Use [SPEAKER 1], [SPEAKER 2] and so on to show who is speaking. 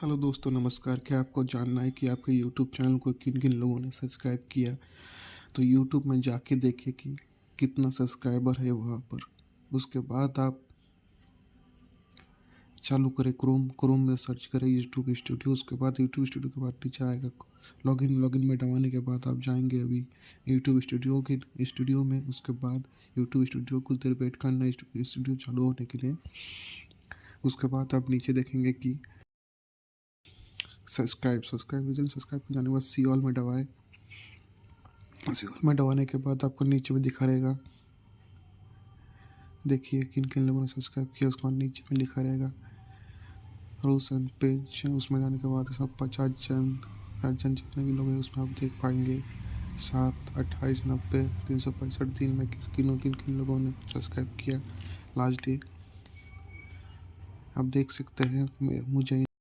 [SPEAKER 1] Hello दोस्तों, नमस्कार। क्या आपको जानना है कि आपके यूट्यूब चैनल को किन किन लोगों ने सब्सक्राइब किया? तो यूट्यूब में जाके देखें कि कितना सब्सक्राइबर है वहाँ पर। उसके बाद आप चालू करें क्रोम में सर्च करें यूट्यूब स्टूडियो। उसके बाद यूट्यूब स्टूडियो के बाद नीचे आएगा लॉगिन में दबाने के बाद आप जाएंगे अभी यूट्यूब स्टूडियो में। उसके बाद यूट्यूब स्टूडियो कुछ देर वेट करना है स्टूडियो चालू होने के लिए। उसके बाद आप नीचे देखेंगे कि सब्सक्राइब पे जाने के बाद सी ऑल में दबाएं। सी ऑल में दबाने के बाद आपको नीचे में दिखा रहेगा, देखिए किन किन लोगों ने सब्सक्राइब किया। उसके बाद नीचे में लिखा रहेगा रूल्स एंड पेज। उसमें जाने के बाद सब 50 जन जितने भी लोग हैं उसमें आप देख पाएंगे 7, 28, 90, 365 दिन में किन किन लोगों ने सब्सक्राइब किया लास्ट डे आप देख सकते हैं। मुझे